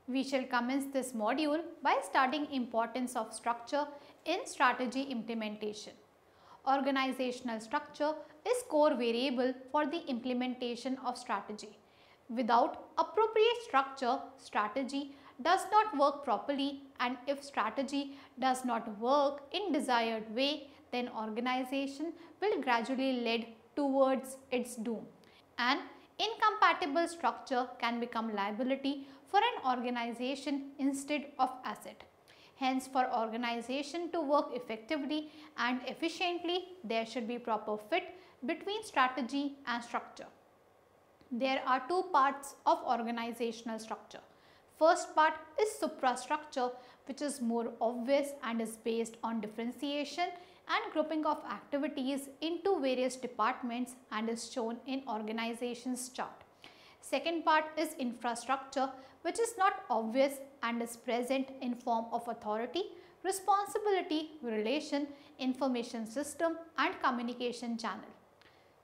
We shall commence this module by studying importance of structure in strategy implementation. Organizational structure is core variable for the implementation of strategy. Without appropriate structure, strategy does not work properly, and if strategy does not work in desired way, then organization will gradually lead towards its doom. An incompatible structure can become liability for an organization instead of asset. Hence, for organization to work effectively and efficiently, there should be proper fit between strategy and structure. There are two parts of organizational structure. First part is suprastructure, which is more obvious and is based on differentiation and grouping of activities into various departments and is shown in organization's chart. Second part is infrastructure, which is not obvious and is present in form of authority, responsibility, relation, information system and communication channel.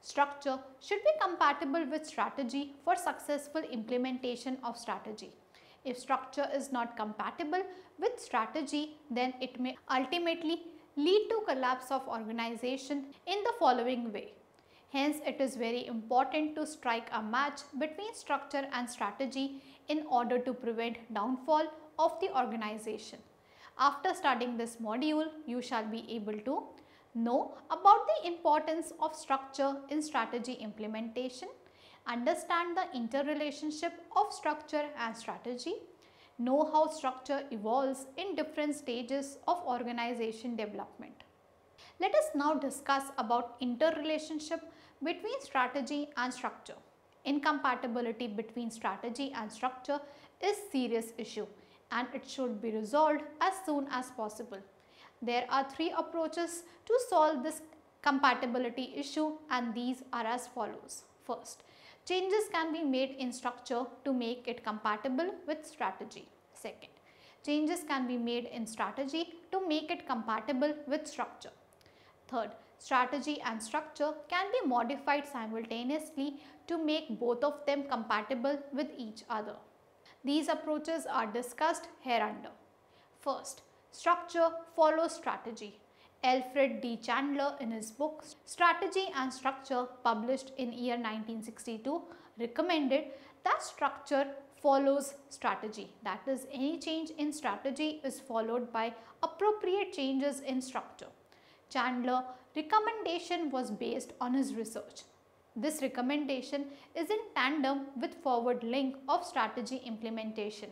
Structure should be compatible with strategy for successful implementation of strategy. If structure is not compatible with strategy, then it may ultimately lead to collapse of organization in the following way. Hence, it is very important to strike a match between structure and strategy in order to prevent downfall of the organization. After studying this module, you shall be able to know about the importance of structure in strategy implementation, understand the interrelationship of structure and strategy, know how structure evolves in different stages of organization development. Let us now discuss about interrelationship between strategy and structure. Incompatibility between strategy and structure is serious issue and it should be resolved as soon as possible. There are three approaches to solve this compatibility issue and these are as follows. First, changes can be made in structure to make it compatible with strategy. Second, changes can be made in strategy to make it compatible with structure. Third, strategy and structure can be modified simultaneously to make both of them compatible with each other. These approaches are discussed hereunder. First, structure follows strategy. Alfred D. Chandler in his book Strategy and Structure, published in year 1962, recommended that structure follows strategy. That is, any change in strategy is followed by appropriate changes in structure. Chandler's recommendation was based on his research. This recommendation is in tandem with forward link of strategy implementation.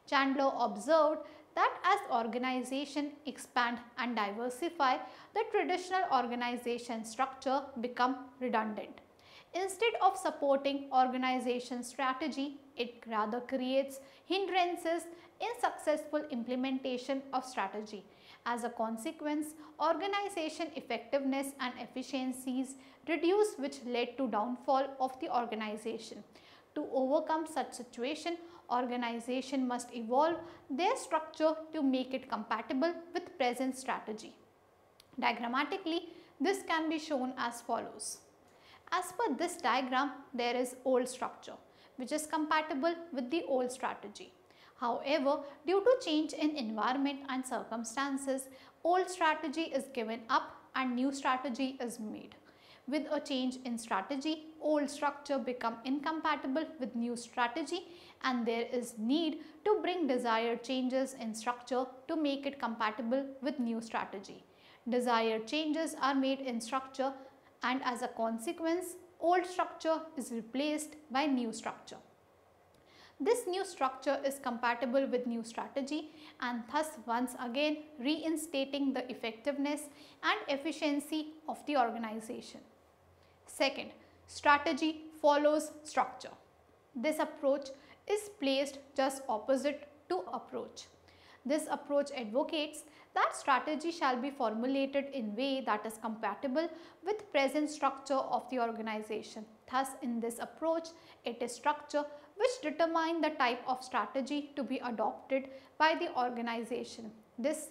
Chandler observed that as organization expand and diversify, the traditional organization structure become redundant. Instead of supporting organization strategy, it rather creates hindrances in successful implementation of strategy. As a consequence, organization effectiveness and efficiencies reduce, which led to downfall of the organization. To overcome such situation, organization must evolve their structure to make it compatible with present strategy. Diagrammatically, this can be shown as follows. As per this diagram, there is old structure which is compatible with the old strategy. However, due to change in environment and circumstances, old strategy is given up and new strategy is made. With a change in strategy, old structure become incompatible with new strategy and there is need to bring desired changes in structure to make it compatible with new strategy. Desired changes are made in structure and as a consequence, old structure is replaced by new structure. This new structure is compatible with new strategy and thus once again reinstating the effectiveness and efficiency of the organization. Second, strategy follows structure. This approach is placed just opposite to approach. This approach advocates that strategy shall be formulated in way that is compatible with present structure of the organization. Thus, in this approach, it is structure which determine the type of strategy to be adopted by the organization. This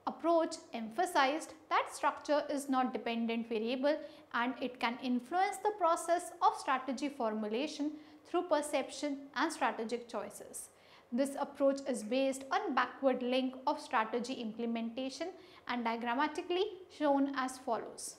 approach emphasized that structure is not dependent variable and it can influence the process of strategy formulation through perception and strategic choices. This approach is based on backward link of strategy implementation and diagrammatically shown as follows.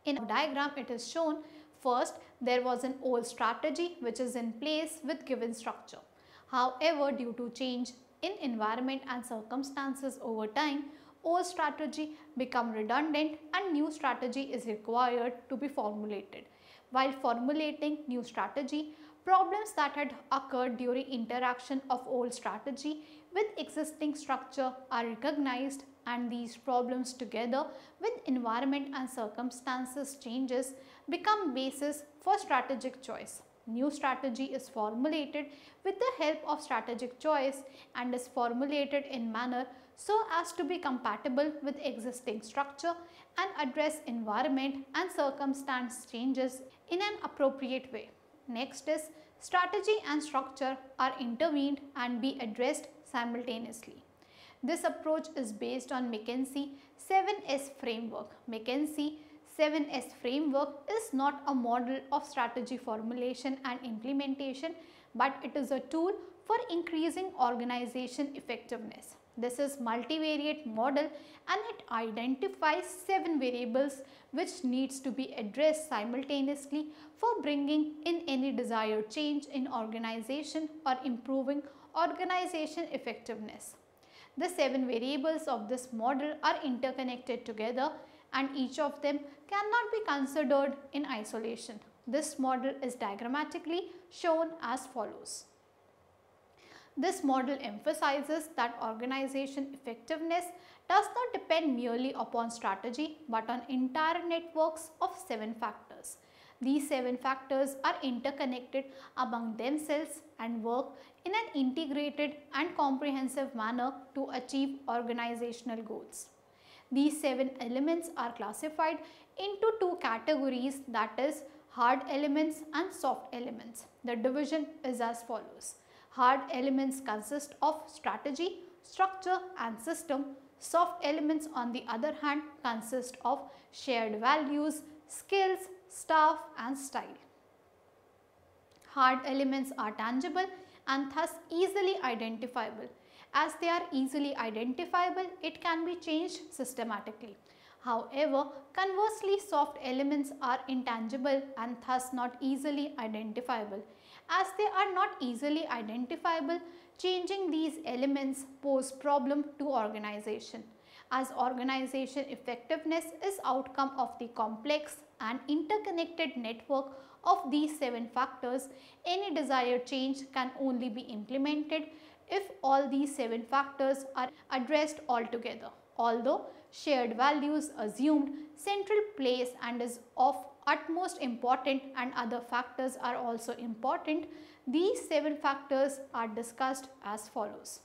In a diagram, it is shown first there was an old strategy which is in place with given structure. However, due to change in environment and circumstances over time, old strategy become redundant and new strategy is required to be formulated. While formulating new strategy, problems that had occurred during interaction of old strategy with existing structure are recognized, and these problems together with environment and circumstances changes become basis for strategic choice. New strategy is formulated with the help of strategic choice and is formulated in manner so as to be compatible with existing structure and address environment and circumstance changes in an appropriate way. Next is strategy and structure are intervened and be addressed simultaneously. This approach is based on McKinsey 7S framework. McKinsey 7S framework is not a model of strategy formulation and implementation, but it is a tool for increasing organization effectiveness. This is multivariate model and it identifies 7 variables which needs to be addressed simultaneously for bringing in any desired change in organization or improving organization effectiveness. The 7 variables of this model are interconnected together and each of them cannot be considered in isolation. This model is diagrammatically shown as follows. This model emphasizes that organization effectiveness does not depend merely upon strategy but on entire networks of 7 factors. These 7 factors are interconnected among themselves and work in an integrated and comprehensive manner to achieve organizational goals. These 7 elements are classified into 2 categories, that is hard elements and soft elements. The division is as follows. Hard elements consist of strategy, structure and system. Soft elements on the other hand consist of shared values, skills, staff and style. Hard elements are tangible and thus easily identifiable. As they are easily identifiable, it can be changed systematically. However, conversely, soft elements are intangible and thus not easily identifiable. As they are not easily identifiable, changing these elements pose problem to organization. As organization effectiveness is outcome of the complex and interconnected network of these 7 factors, any desired change can only be implemented if all these 7 factors are addressed altogether. Although shared values assumed central place and is of utmost important and other factors are also important, these 7 factors are discussed as follows.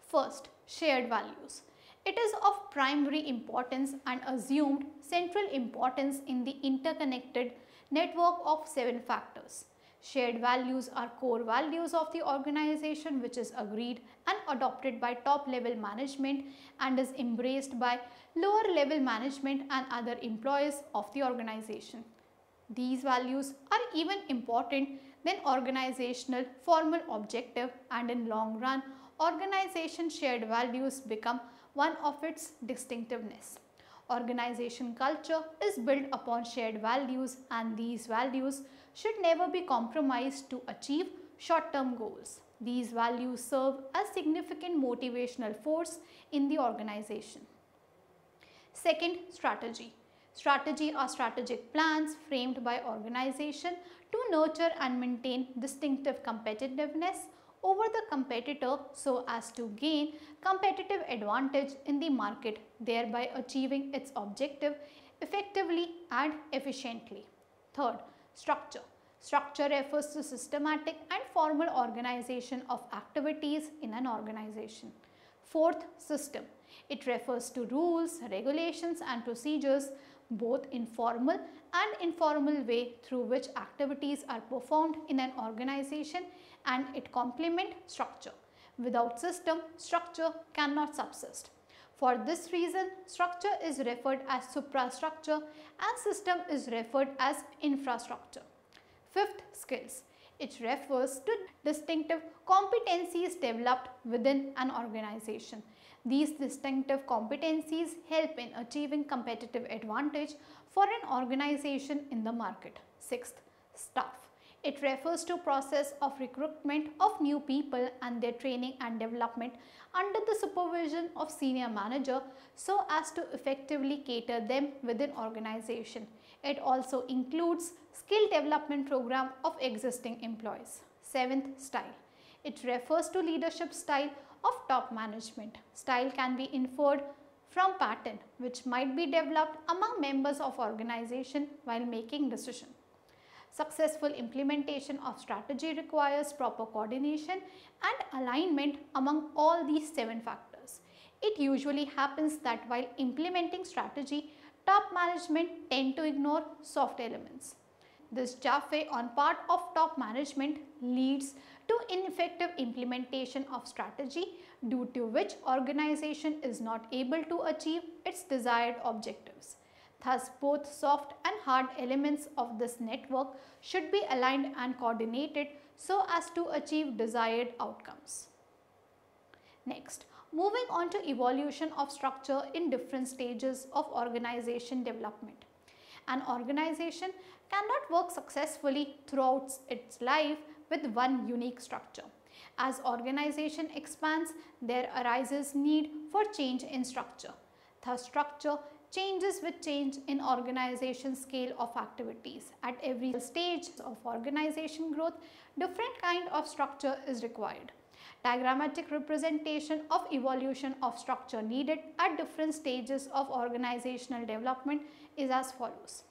First, shared values. It is of primary importance and assumed central importance in the interconnected network of 7 factors. Shared values are core values of the organization which is agreed and adopted by top level management and is embraced by lower level management and other employees of the organization. These values are even important than organizational formal objective, and in long run organization shared values become one of its distinctiveness. Organization culture is built upon shared values and these values should never be compromised to achieve short-term goals. These values serve as significant motivational force in the organization. Second, strategy. Strategy are strategic plans framed by organization to nurture and maintain distinctive competitiveness over the competitor so as to gain competitive advantage in the market, thereby achieving its objective effectively and efficiently. Third, structure. Structure refers to systematic and formal organization of activities in an organization. Fourth, system. It refers to rules, regulations and procedures both in formal and informal way through which activities are performed in an organization, and it complement structure. Without system, structure cannot subsist. For this reason, structure is referred as suprastructure and system is referred as infrastructure. Fifth, skills. It refers to distinctive competencies developed within an organization. These distinctive competencies help in achieving competitive advantage for an organization in the market. Sixth, staff. It refers to process of recruitment of new people and their training and development under the supervision of senior manager so as to effectively cater them within organization. It also includes skill development program of existing employees. Seventh, style. It refers to leadership style of top management. Style can be inferred from pattern which might be developed among members of organization while making decision. Successful implementation of strategy requires proper coordination and alignment among all these 7 factors. It usually happens that while implementing strategy, top management tend to ignore soft elements. This jaffe on part of top management leads to ineffective implementation of strategy, due to which organization is not able to achieve its desired objectives. Thus, both soft and hard elements of this network should be aligned and coordinated so as to achieve desired outcomes. Next, moving on to evolution of structure in different stages of organization development. An organization cannot work successfully throughout its life with one unique structure. As organization expands, there arises need for change in structure. Thus, structure changes with change in organization scale of activities. At every stage of organization growth, different kind of structure is required. Diagrammatic representation of evolution of structure needed at different stages of organizational development is as follows.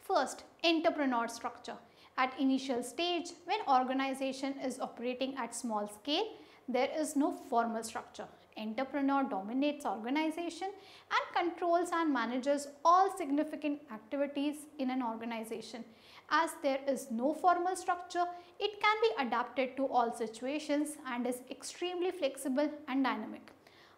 First, entrepreneur structure. At initial stage, when organization is operating at small scale, there is no formal structure. Entrepreneur dominates organization and controls and manages all significant activities in an organization. As there is no formal structure, it can be adapted to all situations and is extremely flexible and dynamic.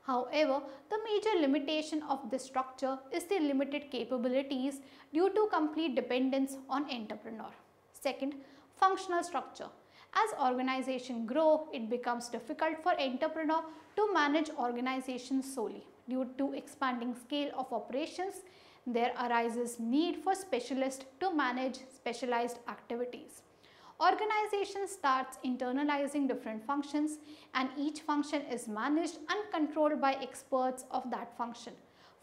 However, the major limitation of this structure is the limited capabilities due to complete dependence on entrepreneur. Second, functional structure. As organizations grow, it becomes difficult for entrepreneur to manage organizations solely. Due to expanding scale of operations, there arises need for specialists to manage specialized activities. Organization starts internalizing different functions and each function is managed and controlled by experts of that function.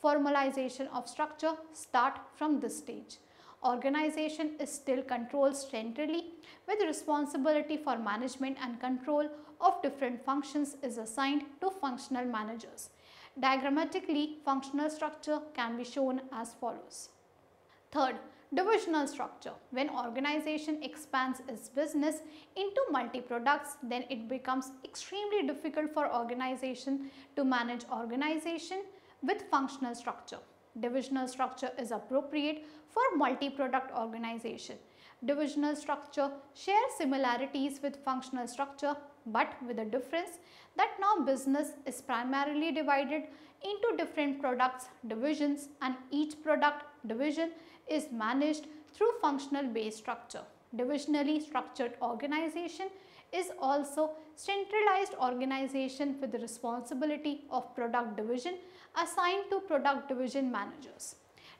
Formalization of structure starts from this stage. Organization is still controlled centrally with responsibility for management and control of different functions is assigned to functional managers. Diagrammatically, functional structure can be shown as follows. Third, divisional structure. When organization expands its business into multi-products, then it becomes extremely difficult for organization to manage organization with functional structure. Divisional structure is appropriate for multi-product organization. Divisional structure shares similarities with functional structure, but with a difference that now business is primarily divided into different products divisions and each product division is managed through functional based structure. Divisionally structured organization is also centralized organization with the responsibility of product division assigned to product division managers.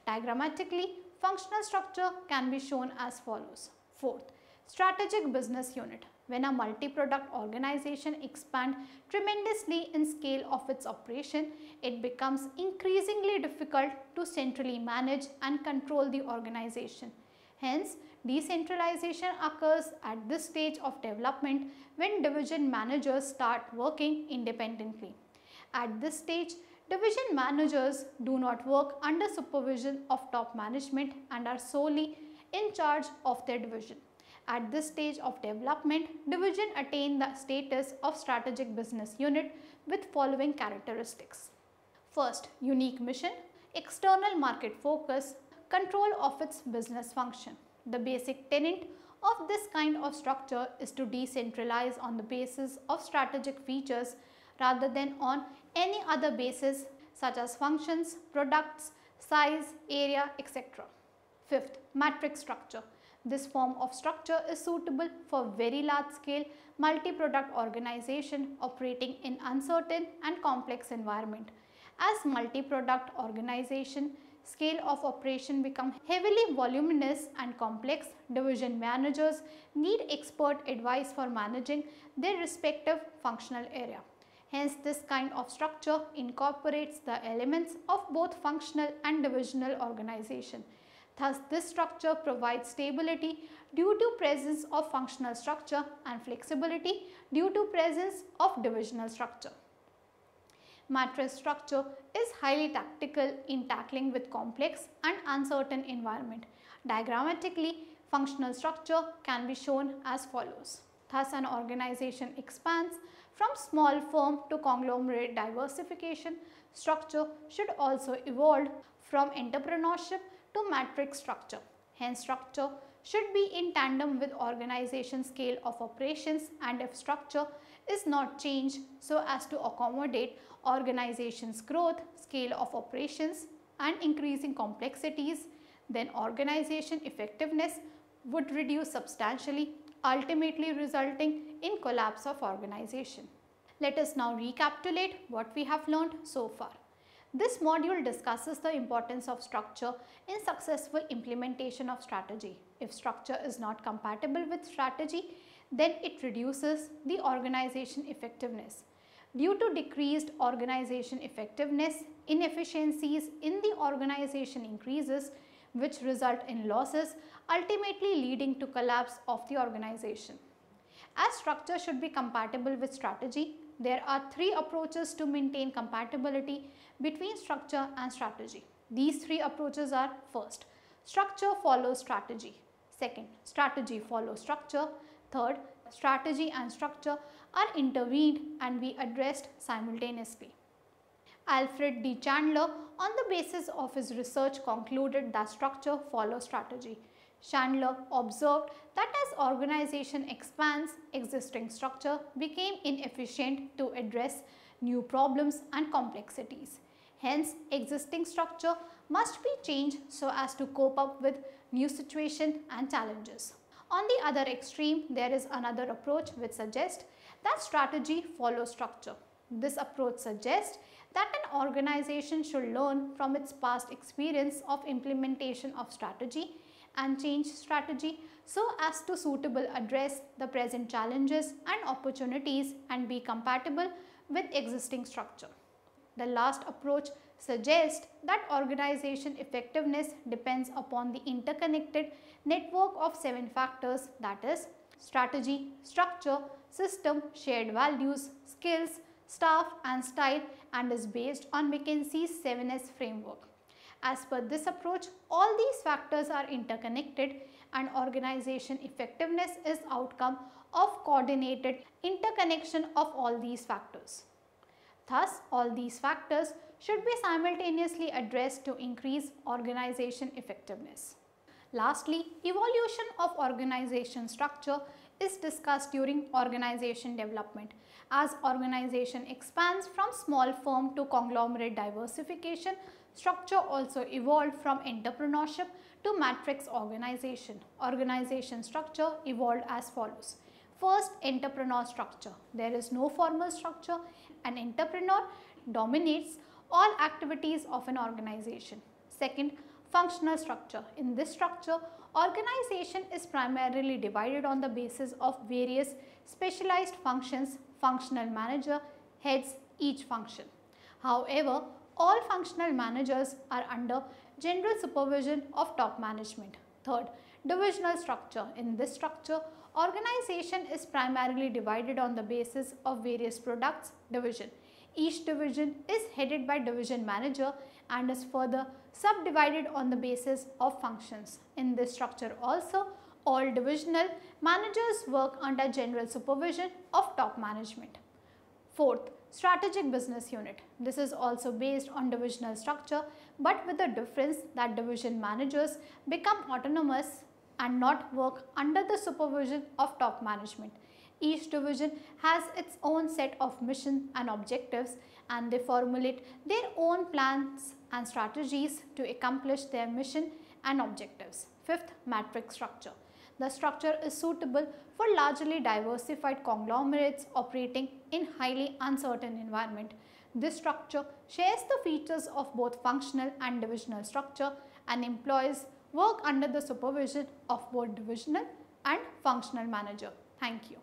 Diagrammatically, functional structure can be shown as follows. Fourth, strategic business unit. When a multi-product organization expands tremendously in scale of its operation, it becomes increasingly difficult to centrally manage and control the organization. Hence, decentralization occurs at this stage of development when division managers start working independently. At this stage, division managers do not work under supervision of top management and are solely in charge of their division. At this stage of development, division attain the status of strategic business unit with following characteristics. First, unique mission, external market focus, control of its business function. The basic tenet of this kind of structure is to decentralize on the basis of strategic features rather than on any other basis such as functions, products, size, area, etc. Fifth, matrix structure. This form of structure is suitable for very large scale multi-product organization operating in uncertain and complex environment. As multi-product organization scale of operation become heavily voluminous and complex, division managers need expert advice for managing their respective functional area. Hence, this kind of structure incorporates the elements of both functional and divisional organization. Thus, this structure provides stability due to presence of functional structure and flexibility due to presence of divisional structure. Matrix structure is highly tactical in tackling with complex and uncertain environment. Diagrammatically, functional structure can be shown as follows. Thus, an organization expands from small firm to conglomerate diversification. Structure should also evolve from entrepreneurship to matrix structure. Hence, structure should be in tandem with organization scale of operations, and if structure is not changed so as to accommodate organization's growth, scale of operations and increasing complexities, then organization effectiveness would reduce substantially, ultimately resulting in collapse of organization. Let us now recapitulate what we have learned so far. This module discusses the importance of structure in successful implementation of strategy. If structure is not compatible with strategy, then it reduces the organization effectiveness. Due to decreased organization effectiveness, inefficiencies in the organization increases, which result in losses, ultimately leading to collapse of the organization. As structure should be compatible with strategy, there are three approaches to maintain compatibility between structure and strategy. These three approaches are: first, structure follows strategy; second, strategy follows structure; third, strategy and structure are intervened and be addressed simultaneously. Alfred D. Chandler, on the basis of his research, concluded that structure follows strategy. Chandler observed that as organization expands, existing structure became inefficient to address new problems and complexities. Hence, existing structure must be changed so as to cope up with new situations and challenges. On the other extreme, there is another approach which suggests that strategy follows structure. This approach suggests that an organization should learn from its past experience of implementation of strategy and change strategy so as to suitably address the present challenges and opportunities and be compatible with existing structure. The last approach suggests that organization effectiveness depends upon the interconnected network of 7 factors, that is strategy, structure, system, shared values, skills, staff and style, and is based on McKinsey's 7S framework. As per this approach, all these factors are interconnected and organization effectiveness is outcome of coordinated interconnection of all these factors. Thus, all these factors should be simultaneously addressed to increase organization effectiveness. Lastly, evolution of organization structure is discussed during organization development. As organization expands from small firm to conglomerate diversification, structure also evolved from entrepreneurship to matrix organization. Organization structure evolved as follows. First, entrepreneur structure. There is no formal structure. An entrepreneur dominates all activities of an organization. Second, functional structure. In this structure, organization is primarily divided on the basis of various specialized functions. Functional manager heads each function. However, all functional managers are under general supervision of top management. Third, divisional structure. In this structure, organization is primarily divided on the basis of various products division. Each division is headed by division manager and is further subdivided on the basis of functions. In this structure also, all divisional managers work under general supervision of top management. Fourth, strategic business unit. This is also based on divisional structure, but with the difference that division managers become autonomous and not work under the supervision of top management. Each division has its own set of mission and objectives, and they formulate their own plans and strategies to accomplish their mission and objectives. Fifth, matrix structure. The structure is suitable for largely diversified conglomerates operating in highly uncertain environment. This structure shares the features of both functional and divisional structure, and employees work under the supervision of both divisional and functional manager. Thank you.